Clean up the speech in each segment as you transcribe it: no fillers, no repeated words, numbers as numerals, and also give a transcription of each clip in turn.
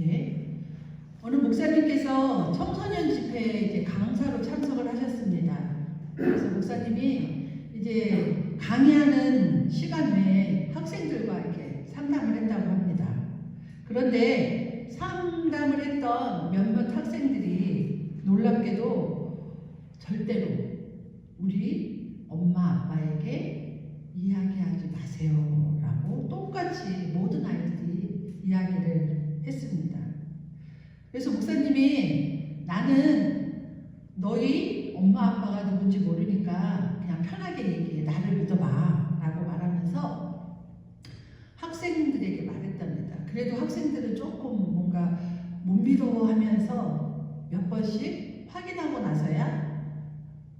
예. 오늘 목사님께서 청소년 집회에 이제 강사로 참석을 하셨습니다. 그래서 목사님이 이제 강의하는 시간 외에 학생들과 이렇게 상담을 했다고 합니다. 그런데 상담을 했던 몇몇 학생들이 놀랍게도 절대로 우리 엄마 아빠에게 이야기하지 마세요 라고 똑같이 모든 아이들이 이야기를 했습니다. 그래서 목사님이 나는 너희 엄마 아빠가 누군지 모르니까 그냥 편하게 얘기해, 나를 믿어봐 라고 말하면서 학생들에게 말했답니다. 그래도 학생들은 조금 뭔가 못 믿어하면서 몇 번씩 확인하고 나서야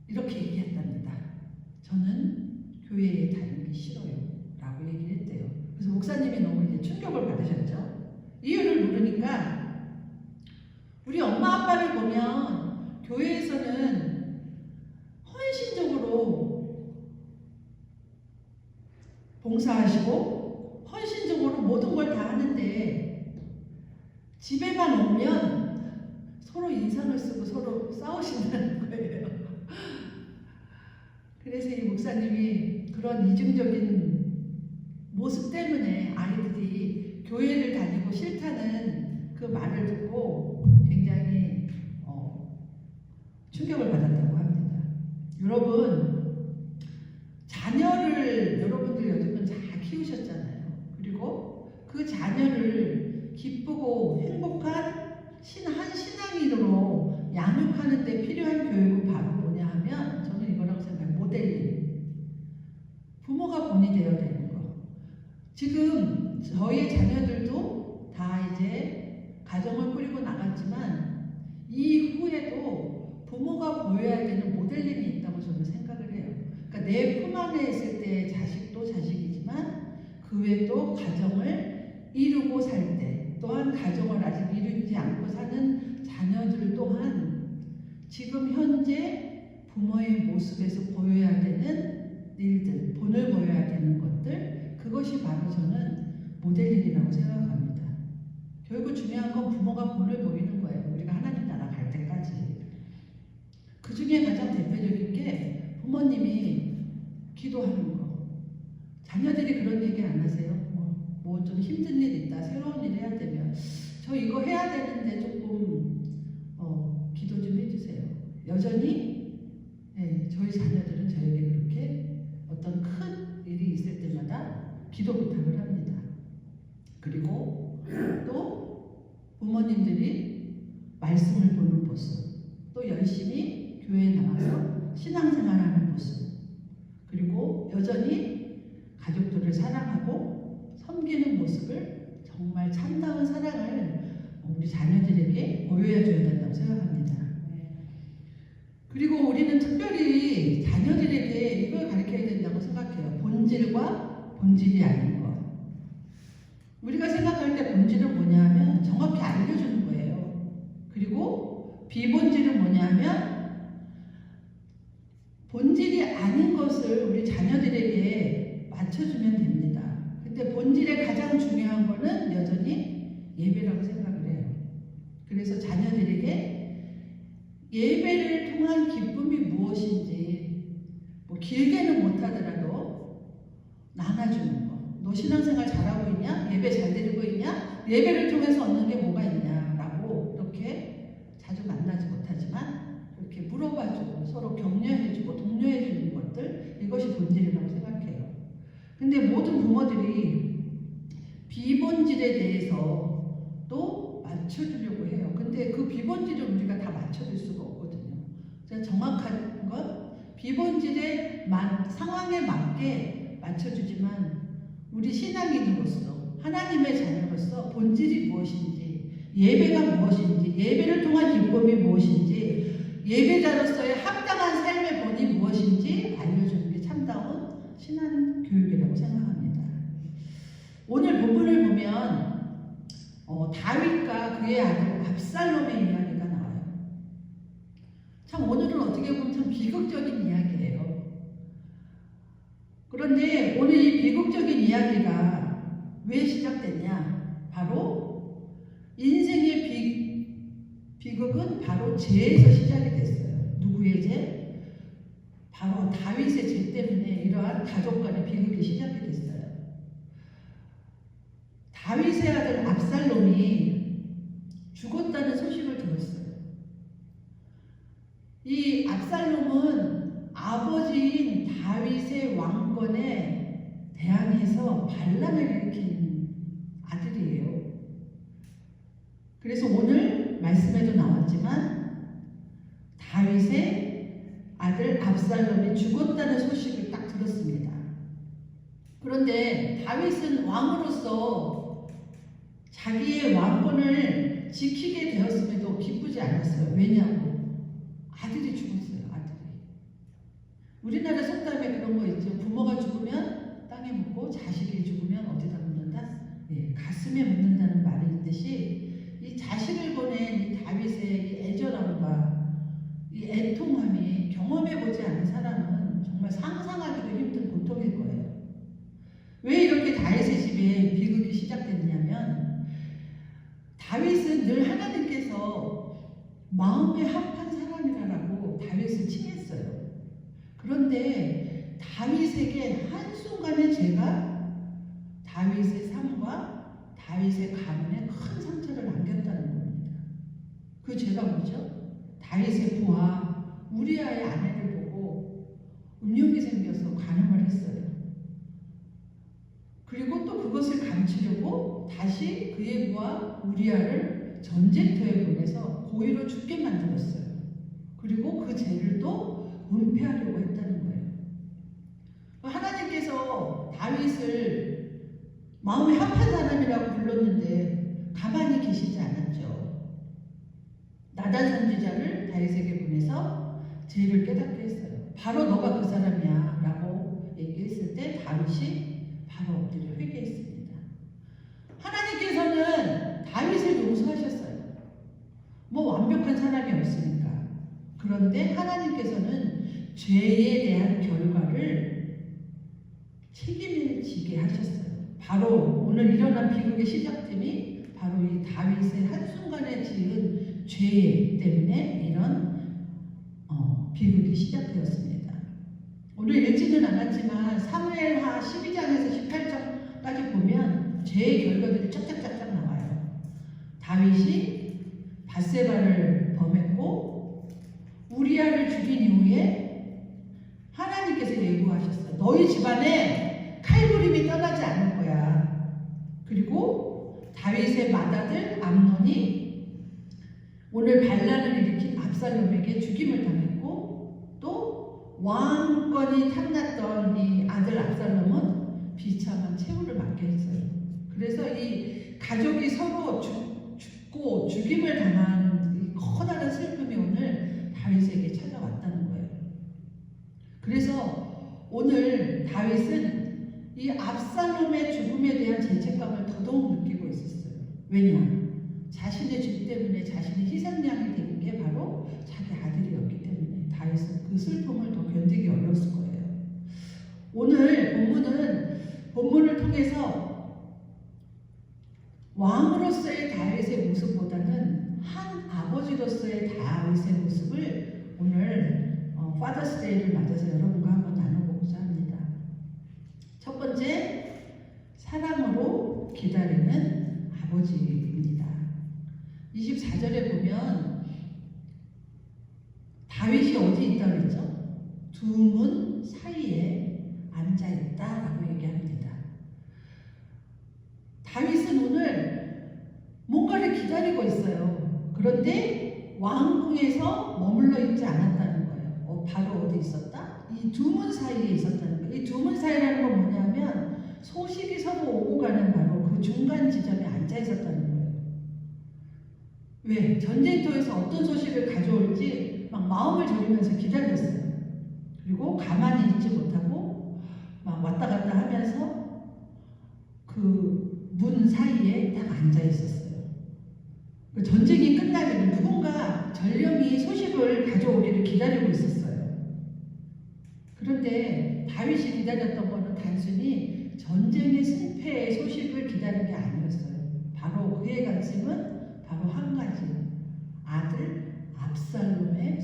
이렇게 얘기했답니다. 저는 교회에 다니기 싫어요 라고 얘기를 했대요. 그래서 목사님이 너무 이제 충격을 받으셨죠. 이유를 모르니까 우리 엄마 아빠를 보면 교회에서는 헌신적으로 봉사하시고 헌신적으로 모든 걸 다 하는데 집에만 오면 서로 인상을 쓰고 서로 싸우신다는 거예요. 그래서 이 목사님이 그런 이중적인 모습 때문에 아이들이 교회를 다니고 싫다는 그 말을 듣고 굉장히 충격을 받았다고 합니다. 여러분, 자녀를 여러분들 여태껏 잘 키우셨잖아요. 그리고 그 자녀를 기쁘고 행복한 한 신앙인으로 양육하는 데 필요한 교육은 바로 뭐냐 하면 저는 이거라고 생각해요. 모델링. 부모가 본이 되어야 되는 거. 지금 저희 자녀들도 다 이제 가정을 꾸리고 나갔지만 이후에도 부모가 보여야 되는 모델링이 있다고 저는 생각을 해요. 그러니까 내 품 안에 있을 때 자식도 자식이지만 그 외에 또 가정을 이루고 살 때 또한 가정을 아직 이루지 않고 사는 자녀들 또한 지금 현재 부모의 모습에서 보여야 되는 일들, 본을 보여야 되는 것들, 그것이 바로 저는 모델링이라고 생각합니다. 결국 중요한 건 부모가 본을 보이는 거예요. 우리가 하나님 나라 갈 때까지. 그 중에 가장 대표적인 게 부모님이 기도하는 거. 자녀들이 그런 얘기 안 하세요? 뭐 좀 힘든 일 있다, 새로운 일 해야 되면 저 이거 해야 되는데 조금 기도 좀 해주세요. 여전히 저희 자녀들은 저에게 그렇게 어떤 큰 일이 있을 때마다 기도 부탁을 합니다. 그리고 또 부모님들이 말씀을 보는 모습, 또 열심히 교회에 나와서 신앙생활하는 모습, 그리고 여전히 가족들을 사랑하고 섬기는 모습을 정말 참다운 사랑을 우리 자녀들에게 보여줘야 된다고 생각합니다. 그리고 우리는 특별히 자녀들에게 이걸 가르쳐야 된다고 생각해요. 본질과 본질이 아닌 것. 우리가 생각할 때 본질은 뭐냐 하면 정확히 알려주는 거예요. 그리고 비본질은 뭐냐 하면 본질이 아닌 것을 우리 자녀들에게 맞춰주면 됩니다. 근데 본질에 가장 중요한 거는 여전히 예배라고 생각을 해요. 그래서 자녀들에게 예배를 통한 기쁨이 무엇인지 뭐 길게는 못하더라도 나눠주는 거. 너 신앙생활 잘하고 있냐? 예배 잘 드리고 있냐? 예배를 통해서 얻는 게 뭐가 있냐라고 이렇게 자주 만나지 못하지만 이렇게 물어봐주고 서로 격려해주고 독려해주는 것들, 이것이 본질이라고 생각해요. 근데 모든 부모들이 비본질에 대해서 또 맞춰주려고 해요. 근데 그 비본질을 우리가 다 맞춰줄 수가 없거든요. 정확한 건 비본질의 상황에 맞게 맞춰주지만 우리 신앙인으로서 하나님의 자녀로서 본질이 무엇인지, 예배가 무엇인지, 예배를 통한 기쁨이 무엇인지, 예배자로서의 합당한 삶의 본이 무엇인지 알려주는 게 참다운 신앙 교육이라고 생각합니다. 오늘 본문을 보면 다윗과 그의 아들 압살롬의 이야기가 나와요. 참 오늘은 어떻게 보면 참 비극적인 이야기예요. 그런데 오늘 이 비극적인 이야기가 왜 시작됐냐? 바로 인생의 비극은 바로 죄에서 시작이 됐어요. 누구의 죄? 바로 다윗의 죄 때문에 이러한 가족 간의 비극이 시작이 됐어요. 다윗의 아들 압살롬이 죽었다는 소식을 들었어요. 이 압살롬은 아버지인 다윗의 왕권에 대항해서 반란을 일으킨 아들이에요. 그래서 오늘 말씀에도 나왔지만 다윗의 아들 압살롬이 죽었다는 소식을 딱 들었습니다. 그런데 다윗은 왕으로서 자기의 왕권을 지키게 되었음에도 기쁘지 않았어요. 왜냐하고 아들이 죽었어요. 아들이. 우리나라 속담에 그런 거 있죠. 부모가 죽으면 땅에 묻고 자식이 죽으면 어디다 묻는다? 예, 가슴에 묻는다는 말이 있듯이 이 자식을 보낸 이 다윗의 이 애절함과 이 애통함이 경험해보지 않은 사람은 정말 상상하기도 힘든 고통일 거예요. 왜 이렇게 다윗의 집에 비극이 시작됐냐면 다윗은 늘 하나님께서 마음에 합한 사람이라고 다윗을 칭했어요. 그런데 다윗에게 한순간의 죄가 다윗의 삶과 다윗의 가문에 큰 상처를 남겼다는 겁니다. 그 죄가 뭐죠? 다윗의 부하 우리아의 아내를 보고 음욕이 생겨서 간음을 했어요. 그리고 또 그것을 감추려고 다시 그의 부하 우리아를 전쟁터에 보내서 고의로 죽게 만들었어요. 그리고 그 죄를 또 은폐하려고 했다는 거예요. 하나님께서 다윗을 마음에 합한 사람이라고 불렀는데 가만히 계시지 않았죠. 나단 선지자를 다윗에게 보내서 죄를 깨닫게 했어요. 바로 너가 그 사람이야 라고 얘기했을 때 다윗이 바로 엎드려 회개했습니다. 하나님께서는 다윗을 용서하셨어요. 뭐 완벽한 사람이 없으니까. 그런데 하나님께서는 죄에 대한 결과를 책임을 지게 하셨어요. 바로 오늘 일어난 비극의 시작점이 바로 이 다윗의 한순간에 지은 죄 때문에 이런 비극이 시작되었습니다. 오늘 읽지는 않았지만 사무엘하 12장에서 18장까지 보면 죄의 결과들이 쫙쫙쫙쫙 나와요. 다윗이 밧세바를 범했고 우리아를 죽인 이후에 하나님께서 예고하셨어요. 너희 집안에 칼부림이 떠나지 않을 거야. 그리고 다윗의 맏아들 암논이 오늘 반란을 일으킨 압살롬에게 죽임을 당했고 또 왕권이 탐났던 이 아들 압살롬은 비참한 최후를 맞게 했어요. 그래서 이 가족이 서로 죽고 죽임을 당한 이 커다란 슬픔이 오늘 다윗에게 찾아왔다는 거예요. 그래서 오늘 다윗은 이 압살롬의 죽음에 대한 죄책감을 더더욱 느끼고 있었어요. 왜냐? 자신의 죄 때문에 자신이 희생양이 된 게 바로 자기 아들이었기 때문에 다윗은 그 슬픔을 더 견디기 어려웠을 거예요. 오늘 본문을 통해서 왕으로서의 다윗의 모습보다는 한 아버지로서의 다윗의 모습을 오늘 파더스데이를 맞아서 여러분과 한번 나눠보고자 합니다. 첫 번째, 사랑으로 기다리는 아버지입니다. 24절에 보면 다윗이 어디 있다고 그랬죠? 두 문 사이에 앉아있다라고 얘기합니다. 다윗은 오늘 뭔가를 기다리고 있어요. 그런데 왕궁에서 머물러 있지 않았다는 거예요. 바로 어디 있었다? 이 두 문 사이에 있었다는 거예요. 이 두 문 사이라는 건 뭐냐면 소식이 서로 오고 가는 바로 그 중간 지점에 앉아 있었다는 거예요. 왜? 전쟁터에서 어떤 소식을 가져올지 막 마음을 졸이면서 기다렸어요. 그리고 가만히 있지 못하고 막 왔다 갔다 하면서 그 문 사이에 딱 앉아 있었어요. 그 전쟁이 끝나기를 누군가 전령이 소식을 가져오기를 기다리고 있었어요. 그런데 다윗이 기다렸던 것은 단순히 전쟁의 승패의 소식을 기다린 게 아니었어요. 바로 그의 관심은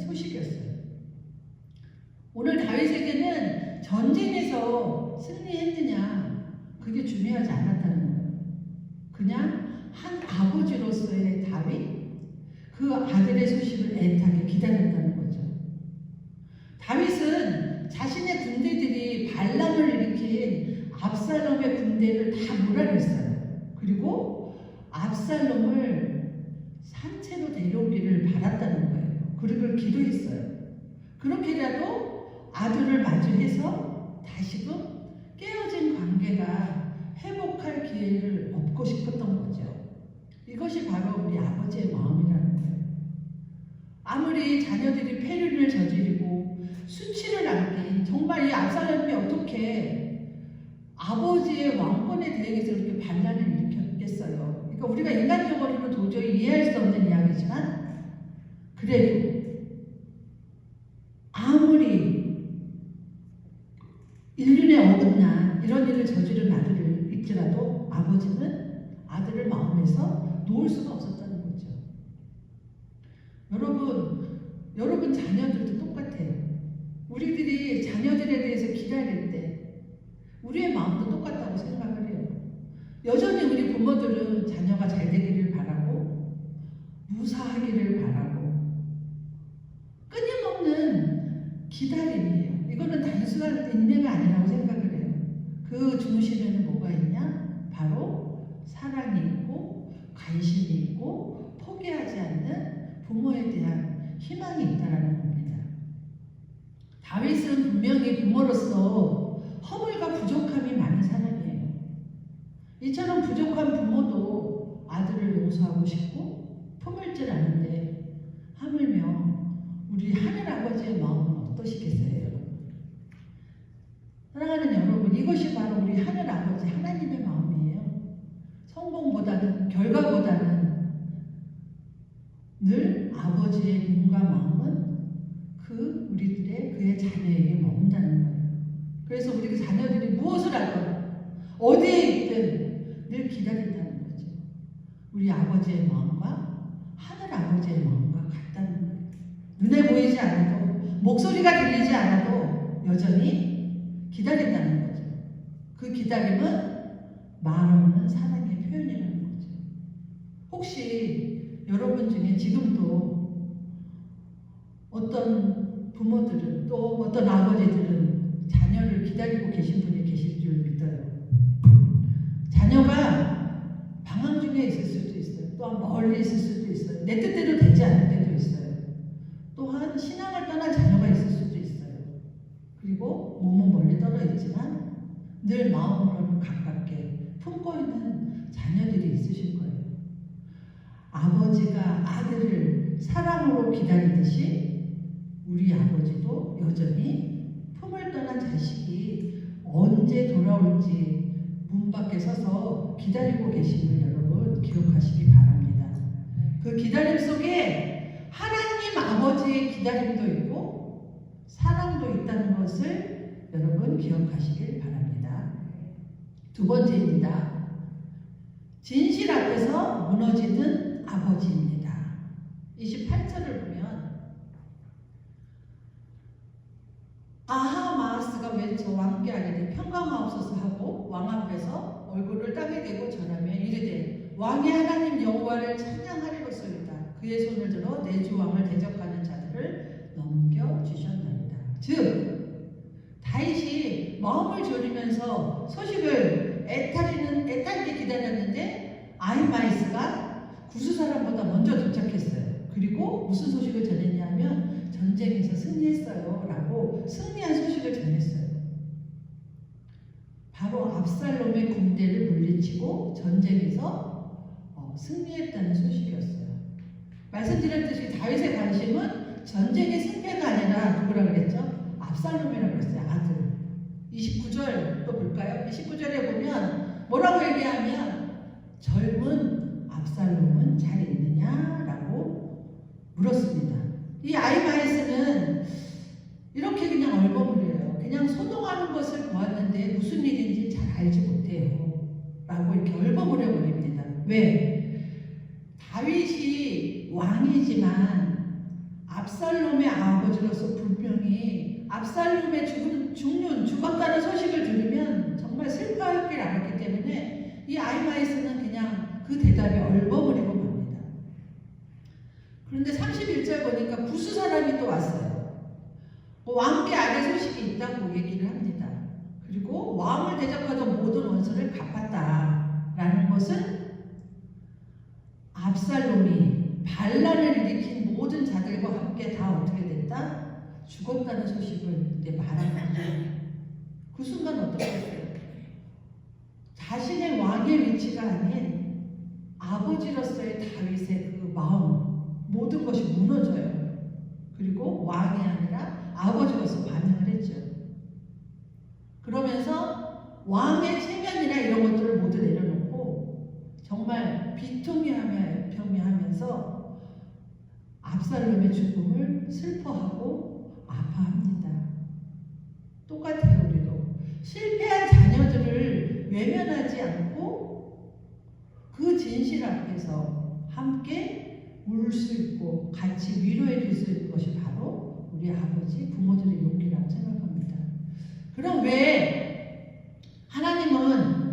소식이었어요. 오늘 다윗에게는 전쟁에서 승리했느냐 그게 중요하지 않았다는 거예요. 그냥 한 아버지로서의 다윗, 그 아들의 소식을 애타게 기다렸다는 거죠. 다윗은 자신의 군대들이 반란을 일으킨 압살롬의 군대를 다 몰아냈어요. 그리고 압살롬을 산채로 데려오기를 바랐다는 거예요. 그리고 기도했어요. 그렇게라도 아들을 마주해서 다시금 깨어진 관계가 회복할 기회를 얻고 싶었던 거죠. 이것이 바로 우리 아버지의 마음이라는 거예요. 아무리 자녀들이 폐륜을 저지르고 수치를 안긴 정말 이 압살롬이 어떻게 아버지의 왕권에 대해서 이렇게 반란을 일으켰겠어요. 그러니까 우리가 인간적으로는 도저히 이해할 수 없는 이야기지만 그래도 아무리 인륜에 어긋난 이런 일을 저지른 아들을 있더라도 아버지는 아들을 마음에서 놓을 수가 없었다는 거죠. 여러분 자녀들도 똑같아요. 우리들이 자녀들에 대해서 기다릴 때 우리의 마음도 똑같다고 생각을 해요. 여전히 우리 부모들은 자녀가 잘 되기를 바라고 무사하기를 바라고 끊임없는 기다림이에요. 이거는 단순한 인내가 아니라고 생각을 해요. 그 중심에는 뭐가 있냐? 바로 사랑이 있고 관심이 있고 포기하지 않는 부모에 대한 희망이 있다는 겁니다. 다윗은 분명히 부모로서 허물과 부족함이 많은 사람이에요. 이처럼 부족한 부모도 아들을 용서하고 싶고 품을 줄 아는데 하물며 우리 하늘 아버지의 마음은 어떠시겠어요, 여러분? 사랑하는 여러분, 이것이 바로 우리 하늘 아버지 하나님의 마음이에요. 성공보다는 결과보다는 늘 아버지의 눈과 마음은 그의 자녀에게 머문다는 거예요. 그래서 우리 자녀들이 무엇을 하건 어디에 있든 늘 기다린다는 거죠. 우리 아버지의 마음과 하늘 아버지의 마음과 같다는 거예요. 눈에 보이지 않아도 목소리가 들리지 않아도 여전히 기다린다는 거죠. 그 기다림은 말 없는 사랑의 표현이라는 거죠. 혹시 여러분 중에 지금도 어떤 부모들은 또 어떤 아버지들은 자녀를 기다리고 계신 분이 계실 줄 믿어요. 자녀가 방황 중에 있을 수도 있어요. 또한 멀리 있을 수도 있어요. 내 뜻대로 되지 않을 때도 있어요. 또한 신앙을 떠난 자녀가 있을 수도 있어요. 그리고 몸은 멀리 떨어 있지만 늘 마음으로는 가깝게 품고 있는 자녀들이 있으실 거예요. 아버지가 아들을 사랑으로 기다리듯이 우리 아버지도 여전히 품을 떠난 자식이 언제 돌아올지 문 밖에 서서 기다리고 계심을 여러분 기억하시기 바랍니다. 그 기다림 속에 하나님 아버지의 기다림도 있고 사랑도 있다는 것을 여러분 기억하시길 바랍니다. 두 번째입니다. 진실 앞에서 무너지는 아버지입니다. 28절을 보면 아하마스가 왜 저 왕께 아니되 평강하옵소서 하고 왕 앞에서 얼굴을 땅에 대고 전하며 이르되 왕의 하나님 여호와를 찬양하리로소이다. 그의 손을 들어 내 주 왕을 대적하는 자들을 넘겨주셨나이다. 즉 다윗이 마음을 졸이면서 소식을 애타게 기다렸는데 아히마이스가 구스 사람보다 먼저 도착했어요. 그리고 무슨 소식을 전했냐면 전쟁에서 승리했어요 라고 승리한 소식을 전했어요. 바로 압살롬의 군대를 물리치고 전쟁에서 승리했다는 소식이었어요. 말씀드렸듯이 다윗의 관심은 전쟁의 승패가 아니라 누구라 그랬죠? 압살롬이라고 그랬어요. 아들. 29절 또 볼까요? 29절에 보면 뭐라고 얘기하면 젊은 압살롬은 잘 있느냐라고 물었습니다. 이 아히마이스는 이렇게 그냥 얼버무려요. 그냥 소동하는 것을 보았는데 무슨 일인지 잘 알지 못해요. 라고 이렇게 얼버무려 버립니다. 왜? 다윗이 왕이지만 압살롬의 아버지로서 분명히 압살롬의 죽었다는 소식을 들으면 정말 슬퍼할 길 알았기 때문에 이 아히마아스는 그냥 그 대답에 얼버무리고 맙니다. 그런데 31절 보니까 부수 사람이 또 왔어요. 왕께 아래 소식이 있다고 얘기를 합니다. 그리고 왕을 대적하던 모든 원수를 갚았다라는 것은 압살롬이 반란을 일으킨 모든 자들과 함께 다 어떻게 됐다? 죽었다는 소식을 이제 말하는 거죠. 그 순간 어떻게 됐어요? 자신의 왕의 위치가 아닌 아버지로서의 다윗의 그 마음, 모든 것이 무너져요. 그리고 왕이 아니라 아버지로서 반응을 했죠. 그러면서 왕의 체면이나 이런 것들을 모두 내려놓고 정말 비통해하면서 압살롬의 죽음을 슬퍼하고 아파합니다. 똑같아요. 우리도 실패한 자녀들을 외면하지 않고 그 진실 앞에서 함께 울 수 있고 같이 위로해 줄 수 있는 것이 바로 우리 아버지 부모들의 용기라고 생각합니다. 그럼 왜 하나님은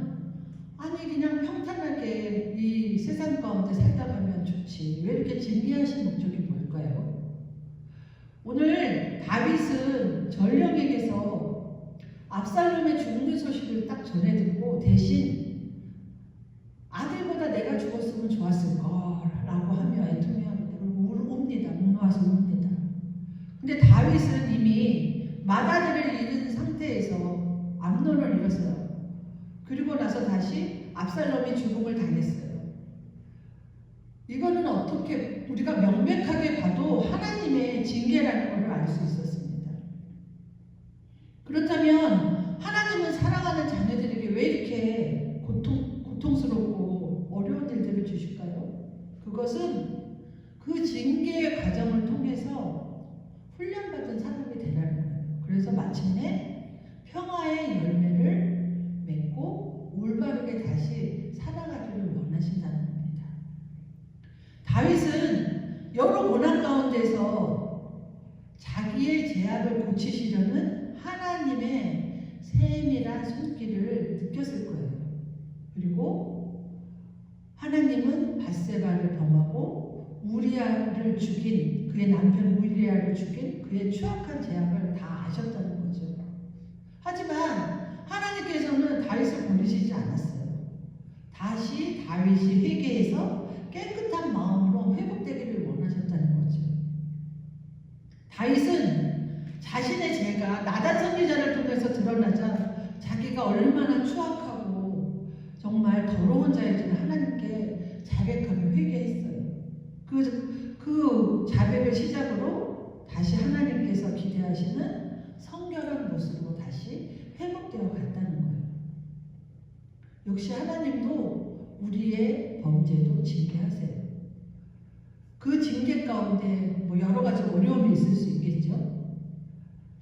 아니 그냥 평탄하게 이 세상 가운데 살다 가면 좋지 왜 이렇게 진미하신 목적이 뭘까요? 오늘 다윗은 전령에게서 압살롬의 죽는 소식을 딱 전해 듣고 대신 아들보다 내가 죽었으면 좋았을 거라고 하며 애통해합니다. 그리고 웁니다. 묵놓아서 웁니다. 근데 다윗은 이미 맏아들을 잃은 상태에서 암논을 잃었어요. 그리고 나서 다시 압살롬이 죽음을 당했어요. 이거는 어떻게 우리가 명백하게 봐도 하나님의 징계라는 것을 알 수 있었습니다. 그렇다면 하나님은 사랑하는 자녀들에게 왜 이렇게 고통스럽고 어려운 일들을 주실까요? 그것은 그 징계의 과정을 통해서 훈련받은 사람이 되라는 거예요. 그래서 마침내 평화의 열매를 맺고 올바르게 다시 살아가기를 원하신다는 겁니다. 다윗은 여러 고난 가운데서 자기의 죄악을 고치시려는 하나님의 세밀한 손길을 느꼈을 거예요. 그리고 하나님은 밧세바를 범하고 우리아를 죽인 그의 남편 우리아를 죽인 그의 추악한 죄악을 다 아셨다는 거죠. 하지만 하나님께서는 다윗을 버리시지 않았어요. 다시 다윗이 회개해서 깨끗한 마음으로 회복되기를 원하셨다는 거죠. 다윗은 자신의 죄가 나단 선지자를 통해서 드러나자 자기가 얼마나 추악하고 정말 더러운 자인지를 하나님께 자백하며 회개했어요. 그 자백을 시작으로 다시 하나님께서 기대하시는 성결한 모습으로 다시 회복되어 갔다는 거예요. 역시 하나님도 우리의 범죄도 징계하세요. 그 징계 가운데 여러 가지 어려움이 있을 수 있겠죠.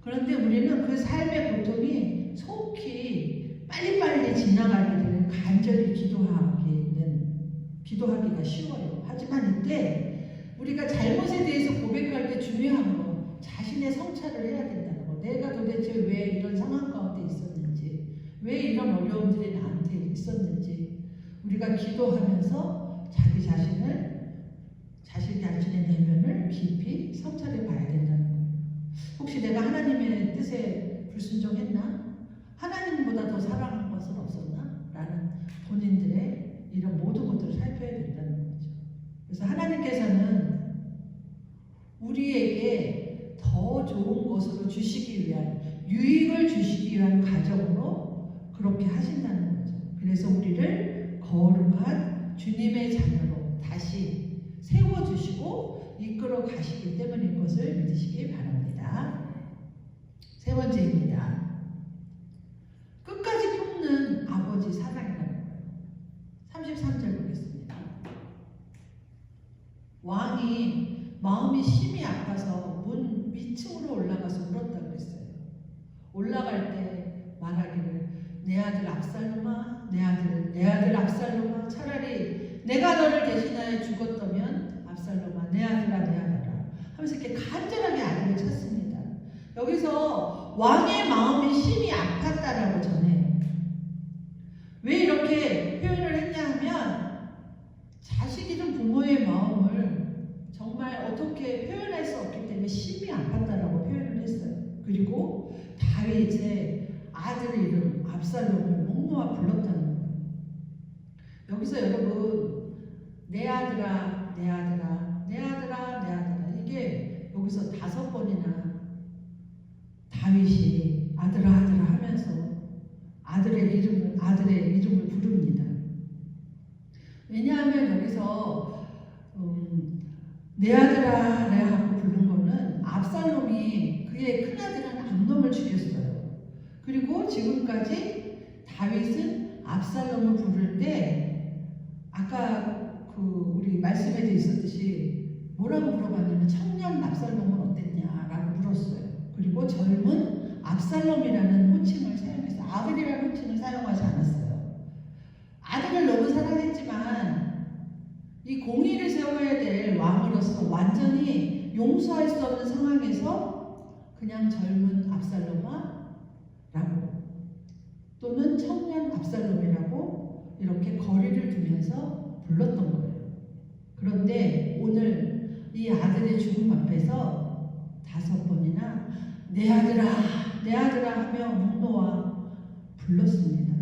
그런데 우리는 그 삶의 고통이 속히 빨리빨리 지나가기를 간절히 기도하기가 쉬워요. 하지만 이때 우리가 잘못에 대해서 고백할 때 중요한 거 자신의 성찰을 해야 된다는 거. 내가 도대체 왜 이런 상황 가운데 있었는지, 왜 이런 어려움들이 나한테 있었는지 우리가 기도하면서 자기 자신의 내면을 깊이 성찰해 봐야 된다는 거예요. 혹시 내가 하나님의 뜻에 불순종했나? 하나님보다 더 사랑한 것은 없었나? 라는 본인들의 이런 모든 것들을 살펴야 된다는 거죠. 그래서 하나님께서는 우리에게 더 좋은 것으로 주시기 위한, 유익을 주시기 위한 가정으로 그렇게 하신다는 거죠. 그래서 우리를 거룩한 주님의 자녀로 다시 세워주시고 이끌어 가시기 때문인 것을 믿으시기 바랍니다. 세 번째입니다. 끝까지 품는 아버지 사랑이라는 거예요. 33절 보겠습니다. 왕이 마음이 심히 아파서 문 위층으로 올라가서 울었다 그랬어요. 올라갈 때 말하기를 내 아들 압살롬아, 내 아들 압살롬아, 차라리 내가 너를 대신하여 죽었다면 압살롬아, 내 아들아, 내 아들아, 하면서 이렇게 간절하게 아들을 찾습니다. 여기서 왕의 마음이 심히 아팠다라고 전해요. 왜 이렇게 표현을 했냐 하면 자식 잃은 부모의 마음을 정말 어떻게 표현할 수 없기 때문에 심히 아팠다라고 표현을 했어요. 그리고 다윗의 아들 이름 압살롬을 목 놓아 불렀다는 거예요. 여기서 여러분 내 아들아 내 아들아 내 아들아 내 아들아 이게 여기서 5번이나 다윗이 아들아 아들아 하면서 아들의 이름을 부릅니다. 왜냐하면 여기서 내 아들아 내 하고 부른 거는 압살롬이 그의 큰아들은 암놈을 죽였어요. 그리고 지금까지 다윗은 압살롬을 부를 때 아까 우리 말씀에도 있었듯이 뭐라고 물어봤냐면 청년 압살롬은 어땠냐라고 물었어요. 그리고 젊은 압살롬이라는 호칭을 사용했어요. 아들이라는 호칭을 사용하지 않았어요. 아들을 너무 사랑했지만 이 공의를 세워야 될 왕으로서 완전히 용서할 수 없는 상황에서 그냥 젊은 압살롬아 라고 또는 청년 압살롬이라고 이렇게 거리를 두면서 불렀던 거예요. 그런데 오늘 이 아들의 죽음 앞에서 5번이나 내 아들아 내 아들아 하며 목 놓아 불렀습니다.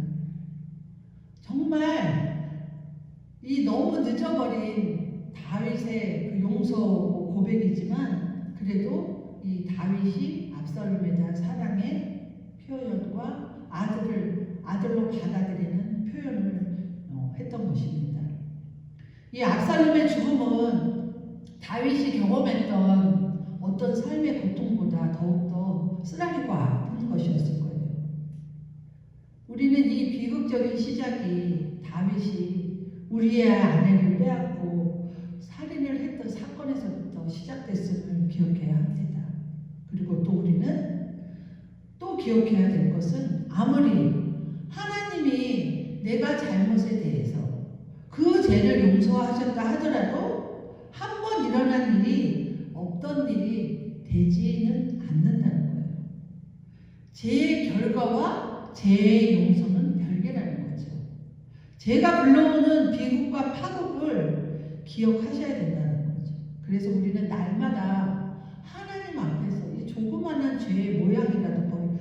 정말 이 너무 늦어버린 다윗의 그 용서 고백이지만 그래도 이 다윗이 압살롬에 대한 사랑의 표현과 아들로 받아들이는 표현을 했던 것입니다. 이 압살롬의 죽음은 다윗이 경험했던 어떤 삶의 고통보다 더욱더 쓰라리고 아픈 것이었을 거예요. 우리는 이 비극적인 시작이 다윗이 우리의 아내를 빼앗고 살인을 했던 사건에서부터 시작됐음을 기억해야 합니다. 그리고 또 우리는 또 기억해야 될 것은 아무리 하나님이 내가 잘못에 대해서 그 죄를 용서하셨다 하더라도 한 번 일어난 일이 없던 일이 되지는 않는다는 거예요. 죄의 결과와 죄의 용서는 별개라는 거죠. 죄가 불러오는 비극과 파국을 기억하셔야 된다는 거죠. 그래서 우리는 날마다 하나님 앞에서 이 조그마한 죄의 모양이라도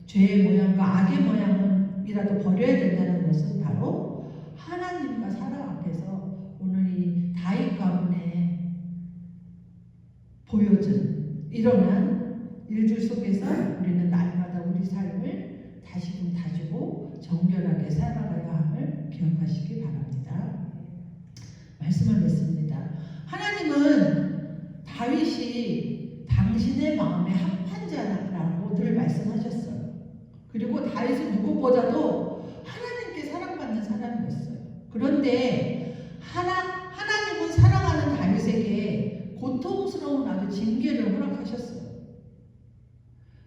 죄의 모양과 악의 모양이라도 버려야 된다는 것은 바로 하나님과 사랑 앞에서 오늘 이 다윗 가문에 보여준 일어난 일들 속에서 우리는 날마다 우리 삶을 다시금 다지고 정결하게 살아가야 함을 기억하시기 바랍니다. 말씀을 맺습니다. 하나님은 다윗이 당신의 마음에 합한 자라고 늘 말씀하셨어요. 그리고 다윗은 누구보다도 하나님께 사랑받는 사람이었어요. 그런데 하나님은 사랑하는 다윗에게 고통스러운 아주 징계를 허락하셨어요.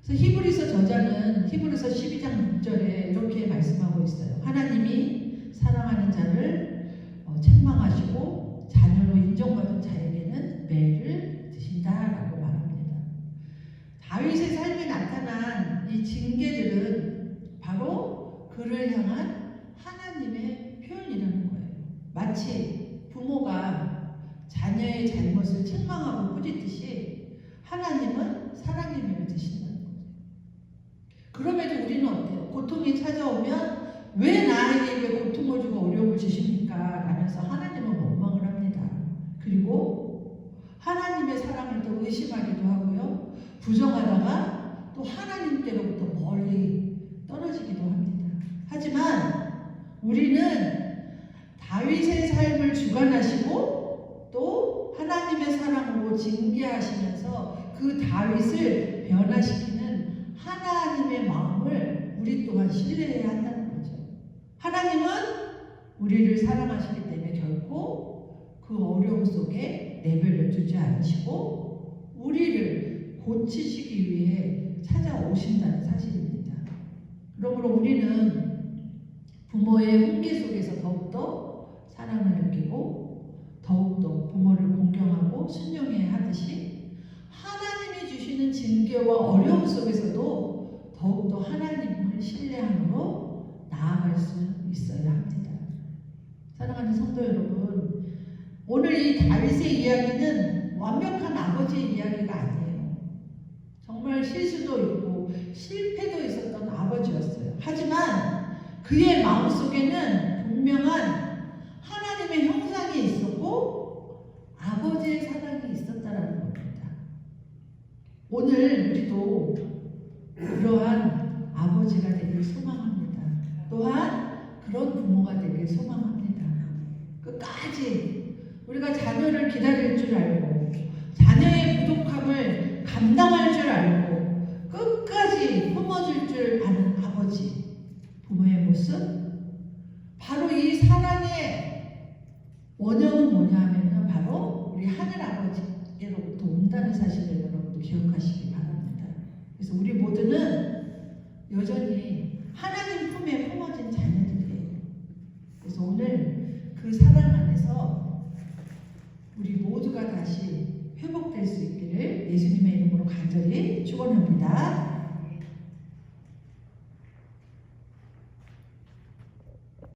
그래서 히브리서 저자는 히브리서 12장 6절에 이렇게 말씀하고 있어요. 하나님이 사랑하는 자를 책망하시고 자녀로 인정받은 자에게는 매를 드신다라고 말합니다. 다윗의 삶에 나타난 이 징계들은 바로 그를 향한 하나님의 표현이라는 거예요. 마치 부모가 자녀의 잘못을 책망하고 꾸짖듯이 하나님은 사랑의 매를 드신다는 거죠. 그럼에도 우리는 어때요? 고통이 찾아오면 왜 나에게 왜 고통을 주고 어려움을 주십니까? 라면서 하나님은 원망을 합니다. 그리고 하나님의 사랑을 또 의심하기도 하고요. 부정하다가 또 하나님께로부터 멀리 떨어지기도 합니다. 하지만 우리는 다윗의 삶을 주관하시고 또 하나님의 사랑으로 징계하시면서 그 다윗을 변화시키는 하나님의 마음을 우리 또한 신뢰해야 한다는 거죠. 하나님은 우리를 사랑하시기 때문에 결코 그 어려움 속에 내버려 두지 않으시고 우리를 고치시기 위해 찾아오신다는 사실입니다. 그러므로 우리는 부모의 훈계 속에서 더욱더 사랑을 느끼고 더욱더 부모를 공경하고 순종해야 하듯이 하나님이 주시는 징계와 어려움 속에서도 더욱더 하나님을 신뢰함으로 나아갈 수 있어야 합니다. 사랑하는 성도 여러분, 오늘 이 다윗의 이야기는 완벽한 아버지의 이야기가 아니에요. 정말 실수도 있고 실패도 있었던 아버지였어요. 하지만 그의 마음속에는 분명한 하나님의 형상이 있었고 아버지의 사랑이 있었다라는 겁니다. 오늘 우리도 그러한 아버지가 되길 소망합니다. 또한 그런 부모가 되길 소망합니다. 끝까지 우리가 자녀를 기다릴 줄 알고 자녀의 부족함을 감당할 줄 알고 끝까지 품어줄 줄 아는 아버지, 부모의 모습, 바로 이 사랑의 원형은 뭐냐 하면요, 바로 우리 하늘 아버지로부터 온다는 사실을 여러분도 기억하시기 바랍니다. 그래서 우리 모두는 여전히 하나님 품에 품어진 자녀들이에요. 그래서 오늘 그 사랑 안에서 우리 모두가 다시 회복될 수 있기를 예수님의 이름으로 간절히 축원합니다.